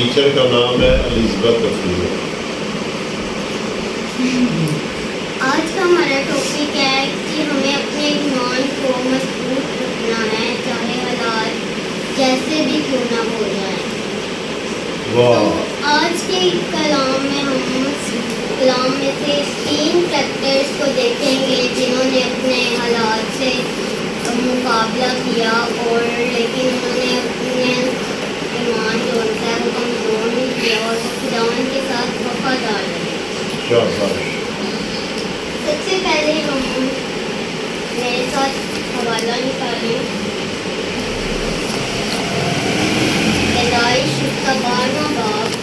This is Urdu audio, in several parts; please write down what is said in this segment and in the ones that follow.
ٹیچر کا نام ہے الزبتھ افروز۔ آج کا ہمارا ٹاپک ہے کہ ہمیں اپنے ایمان کو مضبوط رکھنا ہے، چاہے حالات جیسے بھی کیوں نہ ہو جائیں۔ تو آج کے کلام میں ہم کلام میں سے 3 کریکٹرز کو دیکھیں گے جنہوں نے اپنے حالات سے مقابلہ کیا اور لیکن انہوں نے اپنے ایمان جو ہوتا ہے وہ کمزور نہیں کیا اور خداوند کے ساتھ وفادار رہے۔ سب سے پہلے ہم میرے ساتھ حوالہ نکالیں، پیدائش اس کا 12واں باب،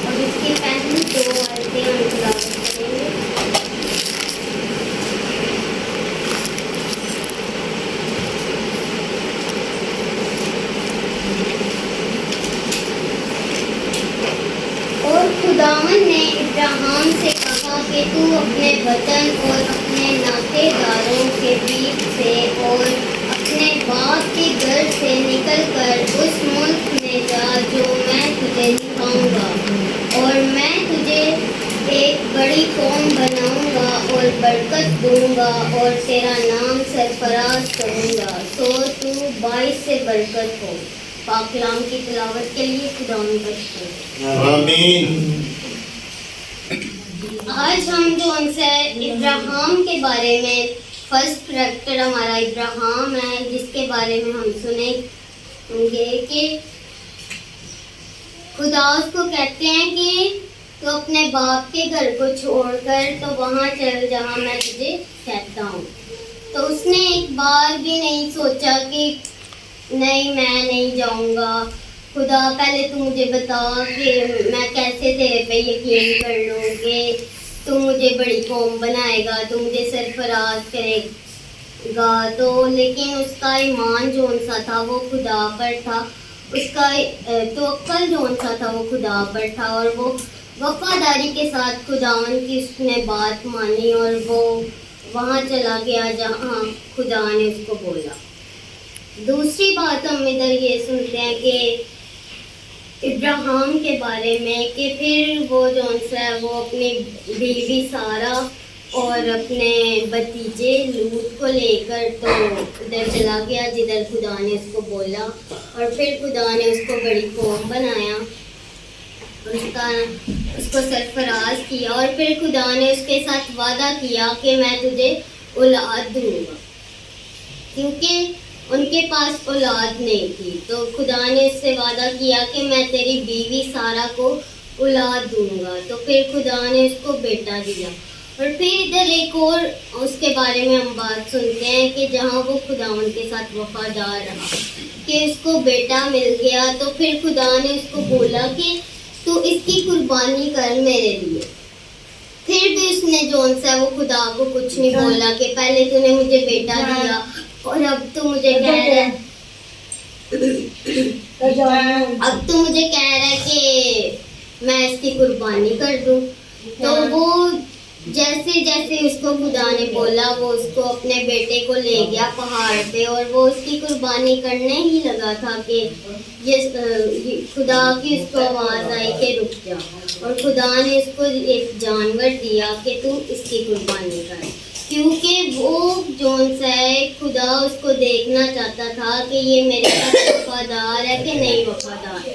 اور اس کی پہلی 2 آیتیں ہم تلاوت کریں گے۔ اور خداوند نے ابراہیم سے کہا کہ تو اپنے وطن اور اپنے ناطے داروں کے بیچ سے اور اپنے باپ کے گھر سے نکل کر اس ملک میں جا جو میں تجھے دکھاؤں گا، اور میں تجھے ایک بڑی قوم بناؤں گا اور برکت دوں گا اور تیرا نام سرفراز کروں گا، تو تو باعث سے برکت ہو۔ پاک کلام کی تلاوت کے لیے خداوند کا شکر۔ آمین۔ آج ہم جو ان سے ابراہیم کے بارے میں فرسٹ کریکٹر ہمارا ابراہیم ہے، جس کے بارے میں ہم سنیں گے کہ خدا اس کو کہتے ہیں کہ تو اپنے باپ کے گھر کو چھوڑ کر تو وہاں چل جہاں میں تجھے کہتا ہوں۔ تو اس نے ایک بار بھی نہیں سوچا کہ نہیں میں نہیں جاؤں گا، خدا پہلے تو مجھے بتا کہ میں کیسے تیرے پہ یقین کر لوں کہ تو مجھے بڑی قوم بنائے گا، تو مجھے سرفراز کرے گا۔ تو لیکن اس کا ایمان جو سا تھا وہ خدا پر تھا، اس کا توکل جو سا تھا وہ خدا پر تھا، اور وہ وفاداری کے ساتھ خداوند کی اس نے بات مانی اور وہ وہاں چلا گیا جہاں خدا نے اس کو بولا۔ دوسری بات ہم ادھر یہ سنتے ہیں کہ ابراہیم کے بارے میں کہ پھر وہ جو ہے وہ اپنی بیوی سارہ اور اپنے بھتیجے لوط کو لے کر تو ادھر چلا گیا جدھر خدا نے اس کو بولا، اور پھر خدا نے اس کو بڑی قوم بنایا، اس کو سرفراز کیا، اور پھر خدا نے اس کے ساتھ وعدہ کیا کہ میں تجھے اولاد دوں گا، کیونکہ ان کے پاس اولاد نہیں تھی۔ تو خدا نے اس سے وعدہ کیا کہ میں تیری بیوی سارہ کو اولاد دوں گا، تو پھر خدا نے اس کو بیٹا دیا۔ اور پھر ادھر ایک اور اس کے بارے میں ہم بات سنتے ہیں کہ جہاں وہ خداوند کے ساتھ وفادار رہا کہ اس کو بیٹا مل گیا، تو پھر خدا نے اس کو بولا کہ تو اس کی قربانی کر میرے لیے۔ پھر بھی اس نے جون سا وہ خدا کو کچھ نہیں بولا کہ پہلے تو نے مجھے بیٹا دیا اور اب تو مجھے کہہ رہا ہے کہ میں اس کی قربانی کر دوں۔ تو وہ جیسے جیسے اس کو خدا نے بولا وہ اس کو اپنے بیٹے کو لے گیا پہاڑ پہ، اور وہ اس کی قربانی کرنے ہی لگا تھا کہ خدا کی اس کو آواز آئی کہ رک جا، اور خدا نے اس کو ایک جانور دیا کہ تو اس کی قربانی کر، کیونکہ وہ جون سا ہے خدا اس کو دیکھنا چاہتا تھا کہ یہ میرے ساتھ وفادار ہے کہ نہیں وفادار۔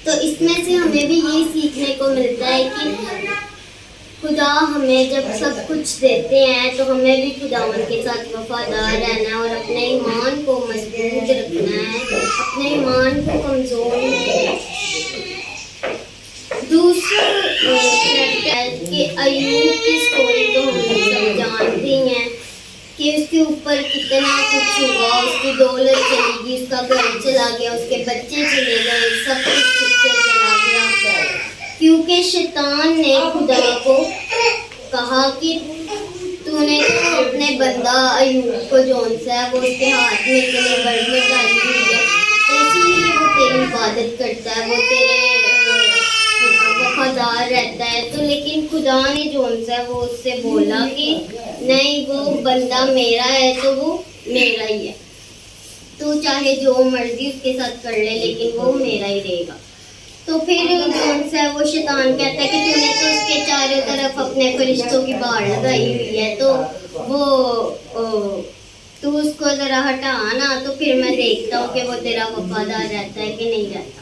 تو اس میں سے ہمیں بھی یہ سیکھنے کو ملتا ہے کہ خدا ہمیں جب سب کچھ دیتے ہیں تو ہمیں بھی خداوند کے ساتھ وفادار رہنا ہے اور اپنے ایمان کو مضبوط رکھنا ہے، اپنے ایمان کو کمزور نہیں کرنا۔ دوسرا کہ ایوب کی سٹوری تو ہم سب جانتے ہیں کہ اس کے اوپر کتنا کچھ ہوا، اس کی دولت چلی گئی، اس کا گھر چلا گیا، اس کے بچے چلے گئے، سب کچھ چھپ کے چلا گیا، کیونکہ شیطان نے خدا کو کہا کہ تو نے اپنے بندہ ایوب کو جون سا ہے وہ اس کے ہاتھ میں اتنے برکت ڈالی ہوئی ہے، تو اسی لیے وہ تیری عبادت کرتا ہے، وہ تیرے وفادار رہتا ہے. تو لیکن خدا نے جو ہے وہ اس سے بولا کہ نہیں, وہ بندہ میرا ہے تو وہ میرا ہی ہے, تو چاہے جو مرضی اس کے ساتھ کر لے لیکن وہ میرا ہی رہے گا. تو پھر کون سا وہ شیطان کہتا ہے کہ تو نے تو اس کے چاروں طرف اپنے فرشتوں کی باڑ لگائی ہوئی ہے, تو وہ تو اس کو ذرا ہٹا نا, تو پھر میں دیکھتا ہوں کہ وہ تیرا وفادار رہتا ہے کہ نہیں رہتا.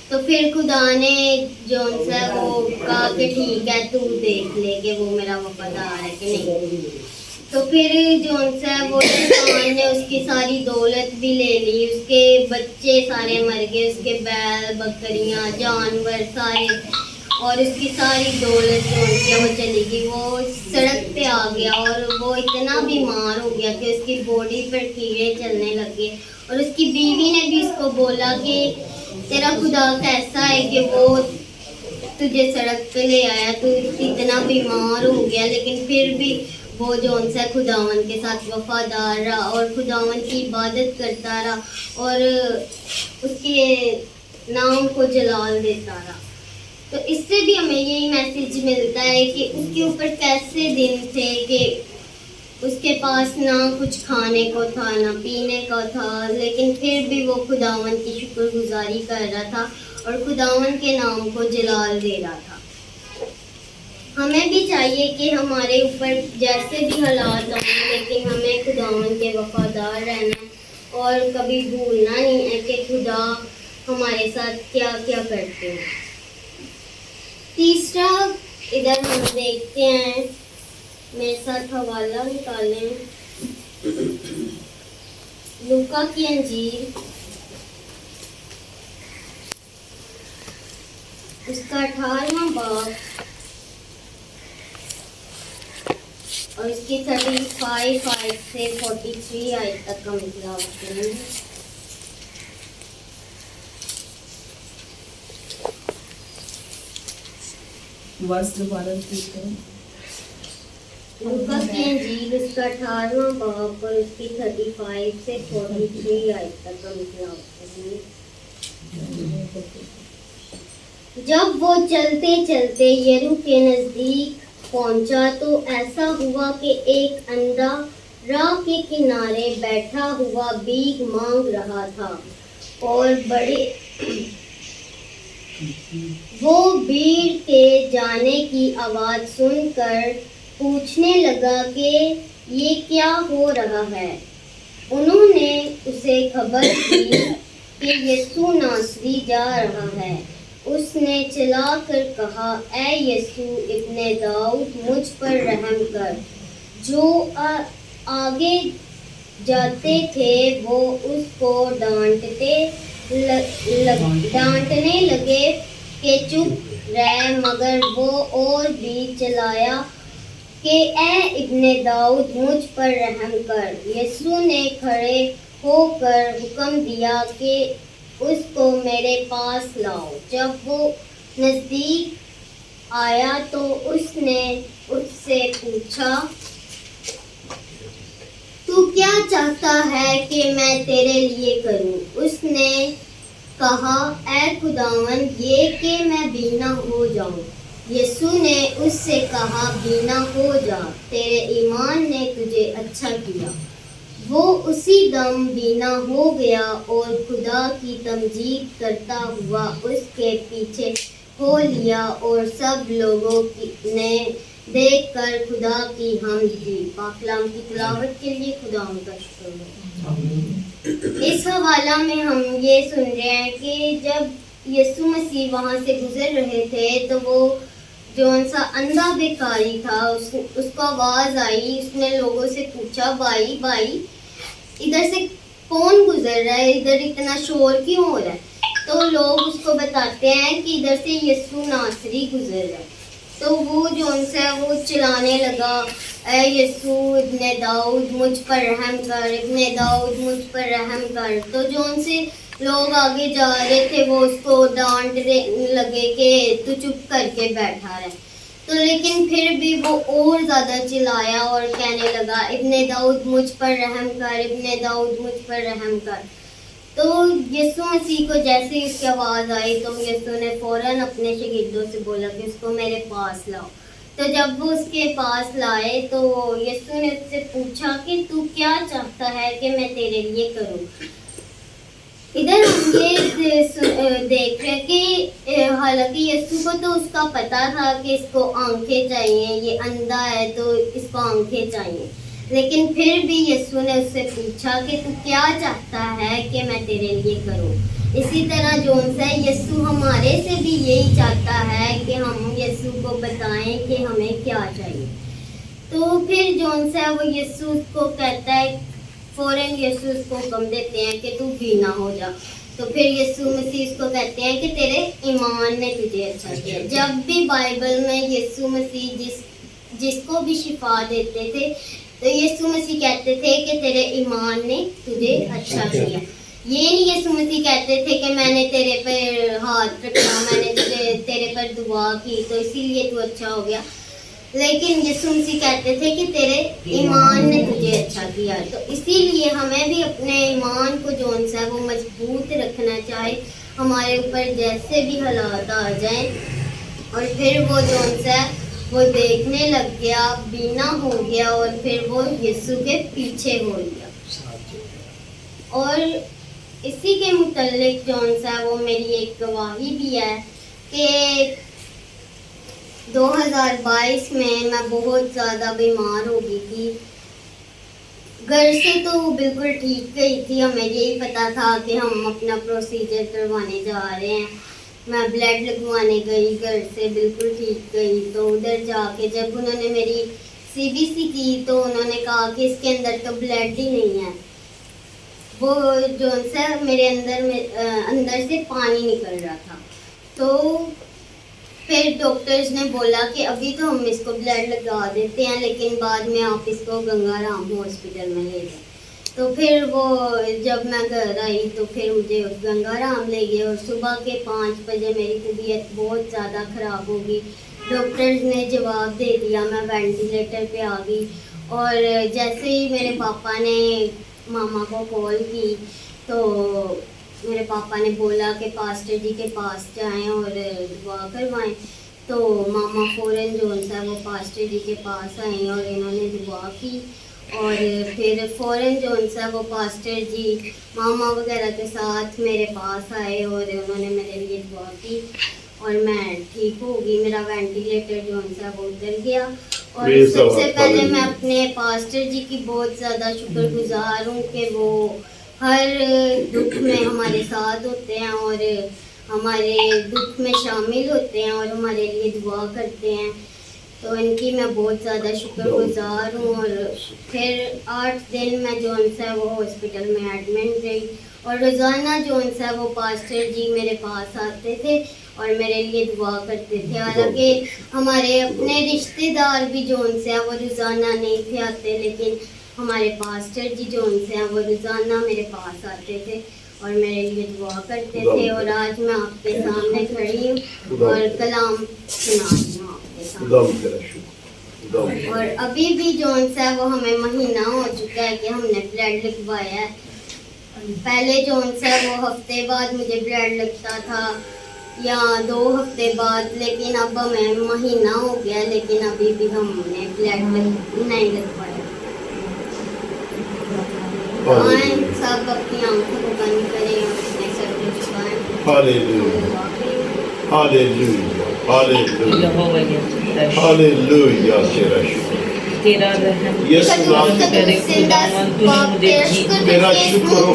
تو پھر خدا نے جو ہے وہ کہا کہ ٹھیک ہے, تو دیکھ لے کہ وہ میرا وفادار ہے کہ نہیں. تو پھر جو ہے وہ شیطان نے اس کی ساری دولت بھی لے لی, اس کے بچے سارے مر گئے, اس کے بیل بکریاں جانور سارے, اور اس کی ساری دولت جو ہے وہ چلی گئی. وہ سڑک پہ آ گیا اور وہ اتنا بیمار ہو گیا کہ اس کی باڈی پر کیڑے چلنے لگے. اور اس کی بیوی نے بھی اس کو بولا کہ تیرا خدا کیسا ہے کہ وہ تجھے سڑک پہ لے آیا, تو اتنا بیمار ہو گیا, لیکن پھر بھی وہ جو ان سے خداون کے ساتھ وفادار رہا اور خداون کی عبادت کرتا رہا اور اس کے نام کو جلال دیتا رہا. تو اس سے بھی ہمیں یہی میسج ملتا ہے کہ اس کے اوپر کیسے دن تھے کہ اس کے پاس نہ کچھ کھانے کو تھا نہ پینے کا تھا, لیکن پھر بھی وہ خداون کی شکر گزاری کر رہا تھا اور خداون کے نام کو جلال دے رہا تھا. ہمیں بھی چاہیے کہ ہمارے اوپر جیسے بھی حالات آئیں لیکن ہمیں خداون کے وفادار رہنا اور کبھی بھولنا نہیں ہے کہ خدا ہمارے ساتھ کیا کیا کرتے ہیں. تیسرا ادھر ہم دیکھتے ہیں, میرے ساتھ حوالہ نکالیں, لوکا کی انجیل اس کا 18واں باب اور اس کی 35 آیت سے 43 آیت تک ہم تلاوت کریں گے. لوکا کی انجیل اس کا 18واں باب اور اس کی 35 سے 43 آیت تک ہم تلاوت کریں گے. جب وہ چلتے چلتے یریکو کے نزدیک پہنچا تو ایسا ہوا کہ ایک اندھا راہ کے کنارے بیٹھا ہوا بھیک مانگ رہا تھا, اور وہ بھیڑ کے جانے کی آواز سن کر پوچھنے لگا کہ یہ کیا ہو رہا ہے. انہوں نے اسے خبر دی کہ یسوع ناصری جا رہا ہے. اس نے چلا کر کہا, اے یسوع ابن داؤد مجھ پر رحم کر. جو آگے جاتے تھے وہ اس کو ڈانٹنے لگے کہ چپ رہ, مگر وہ اور بھی چلایا کہ اے ابن داؤد مجھ پر رحم کر. یسوع نے کھڑے ہو کر حکم دیا کہ اس کو میرے پاس لاؤ. جب وہ نزدیک آیا تو اس نے اس سے پوچھا, تو کیا چاہتا ہے کہ میں تیرے لیے کروں؟ اس نے کہا, اے خداوند یہ کہ میں بینا ہو جاؤں. یسوع نے اس سے کہا, بینا ہو جا, تیرے ایمان نے تجھے اچھا کیا. وہ اسی دم بینا ہو گیا اور خدا کی تمجید کرتا ہوا اس کے پیچھے ہو لیا, اور سب لوگوں نے دیکھ کر خدا کی حمد کی. پاک کلام کی تلاوت کے لیے خدا ان کا شکر ہے. اس حوالہ میں ہم یہ سن رہے ہیں کہ جب یسوع مسیح وہاں سے گزر رہے تھے تو وہ جو سا اندھا بیکاری تھا, اس کو آواز آئی. اس نے لوگوں سے پوچھا, بھائی بھائی ادھر سے کون گزر رہا ہے, ادھر اتنا شور کیوں ہو رہا ہے؟ تو لوگ اس کو بتاتے ہیں کہ ادھر سے یسوع ناصری گزر رہا ہے. تو وہ جو ہے وہ چلانے لگا, اے یسوع ابن داؤد مجھ پر رحم کر, ابن داؤد مجھ پر رحم کر. تو جو ان سے لوگ آگے جا رہے تھے وہ اس کو ڈانٹنے لگے کہ تو چپ کر کے بیٹھا رہے. تو لیکن پھر بھی وہ اور زیادہ چلایا اور کہنے لگا, ابن داؤد مجھ پر رحم کر, ابن داؤد مجھ پر رحم کر. تو یسوع مسیح کو جیسے ہی اس کی آواز آئی تو یسوع نے فوراً اپنے شاگردوں سے بولا کہ اس کو میرے پاس لاؤ. تو جب وہ اس کے پاس لائے تو یسوع نے اس سے پوچھا کہ تو کیا چاہتا ہے کہ میں تیرے لیے کروں. ادھر ہم یہ دیکھ رہے کہ حالانکہ یسوع کو تو اس کا پتہ تھا کہ اس کو آنکھیں چاہیے, یہ اندھا ہے تو اس کو آنکھیں چاہیے, لیکن پھر بھی یسوع نے اس سے پوچھا کہ تو کیا چاہتا ہے کہ میں تیرے لیے کروں. اسی طرح جون سا یسوع ہمارے سے بھی یہی چاہتا ہے کہ ہم یسوع کو بتائیں کہ ہمیں کیا چاہیے. تو پھر جون سا وہ یسوع کو کہتا ہے, فوراً یسوع اس کو حکم دیتے ہیں کہ تو بینا ہو جا. تو پھر یسوع مسیح اس کو کہتے ہیں کہ تیرے ایمان نے تجھے اچھا کیا. جب بھی بائبل میں یسوع مسیح جس کو بھی شفا دیتے تھے تو یسوع مسیح کہتے تھے کہ تیرے ایمان نے تجھے اچھا کیا. یہ نہیں یسوع مسیح کہتے تھے کہ میں نے تیرے پر ہاتھ رکھا, میں نے تیرے پر دعا کی تو اسی لیے تو اچھا ہو گیا, لیکن یسوع مسیح کہتے تھے کہ تیرے ایمان نے تجھے اچھا کیا. تو اسی لیے ہمیں بھی اپنے ایمان کو جون سا وہ مضبوط رکھنا چاہے, ہمارے اوپر جیسے بھی حالات آ جائیں. اور پھر وہ جون سا وہ دیکھنے لگ گیا, بینا ہو گیا, اور پھر وہ یسوع کے پیچھے ہو گیا. اور اسی کے متعلق جون سا وہ میری ایک گواہی بھی ہے کہ 2022 میں بہت زیادہ بیمار ہو گئی تھی. گھر سے تو بالکل ٹھیک گئی تھی, ہمیں یہی پتا تھا کہ ہم اپنا پروسیجر کروانے جا رہے ہیں. میں بلڈ لگوانے گئی, گھر سے بالکل ٹھیک گئی. تو ادھر جا کے جب انہوں نے میری CBC کی تو انہوں نے کہا کہ اس کے اندر تو بلڈ ہی نہیں ہے. وہ جون سا میرے اندر سے پانی نکل رہا تھا. تو پھر ڈاکٹرز نے بولا کہ ابھی تو ہم اس کو بلڈ لگا دیتے ہیں, لیکن بعد میں آپ اس کو گنگا رام ہاسپٹل میں لے جائیں. تو پھر وہ جب میں گھر آئی تو پھر مجھے گنگا رام لے گئے, اور صبح کے 5 بجے میری طبیعت بہت زیادہ خراب ہو گئی. ڈاکٹرز نے جواب دے دیا, میں وینٹیلیٹر پہ آ گئی. اور جیسے ہی میرے پاپا نے ماما کو کال کی تو میرے پاپا نے بولا کہ پاسٹر جی کے پاس جائیں اور دعا کروائیں. تو ماما فوراً جون سا وہ پاسٹر جی کے پاس آئیں اور انہوں نے دعا کی. اور پھر فوراً جون سا وہ پاسٹر جی ماما وغیرہ کے ساتھ میرے پاس آئے اور انہوں نے میرے لیے دعا کی اور میں ٹھیک ہو گئی. میرا وینٹیلیٹر جون سا وہ اتر گیا. اور سب سے پہلے میں اپنے پاسٹر جی کی بہت زیادہ شکر گزار ہوں کہ وہ ہر دکھ میں ہمارے ساتھ ہوتے ہیں اور ہمارے دکھ میں شامل ہوتے ہیں اور ہمارے لیے دعا کرتے ہیں. تو ان کی میں بہت زیادہ شکر گزار ہوں. اور پھر 8 دن میں جون سا وہ ہاسپٹل میں ایڈمنٹ رہی اور روزانہ جون سا وہ پاسٹر جی میرے پاس آتے تھے اور میرے لیے دعا کرتے تھے. حالانکہ ہمارے اپنے رشتہ دار بھی جون سے وہ روزانہ نہیں تھے آتے, لیکن ہمارے پاسٹر جی جون سے وہ روزانہ میرے پاس آتے تھے اور میرے لیے دعا کرتے تھے. اور آج میں آپ کے سامنے کھڑی ہوں اور کلام سنا رہی ہوں آپ کے سامنے. اور ابھی بھی جون سا وہ ہمیں مہینہ ہو چکا ہے کہ ہم نے بلڈ لگوایا ہے. پہلے جون سا وہ ہفتے بعد مجھے بلڈ لگتا تھا یا 2 ہفتے بعد, لیکن اب ہمیں مہینہ ہو گیا لیکن ابھی بھی ہم نے بلڈ نہیں لگوایا. آئیں سب اپنی آنکھوں کو بند کریں اور اپنے سر کو جھکائیں. Hallelujah. Hallelujah. Hallelujah. Hallelujah. تیرا شکر. تیرا رحم یس نام تیرے خداوند تو نے مجھے جیت میرا شکر ہو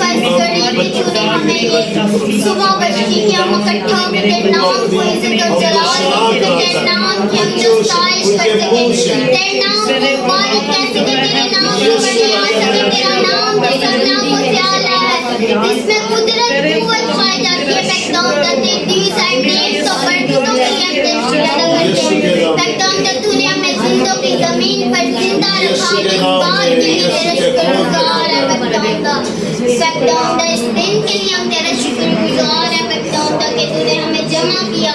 صبح بچی کی ہم اکٹھا ہو کے تیرے نام کو عزت اور جلال دے سکیں, تیرے نام کی ہم ستائش کر سکیں, تیرے نام کو مبارک کہہ سکیں, تیرے نام کو بڑھا سکیں. تیرا نام جو سبنا کو زیادہ ہے, اس میں قدرت قوت پائی جاتی ہے. پیکدام دا تیز اینڈ ڈیٹ تو پردوں کے لیے ہم تشکیلہ کرتے ہیں. پیکدام دا تو نے ہمیں زندوں کی زمین پر زندہ رکھا, اس بات کے لیے تیرا شکر گزار ہے. پیکدام دا اس دن کے لیے ہم تیرا شکر گزار ہے. پیکدام دا کہ تو نے ہمیں جمع کیا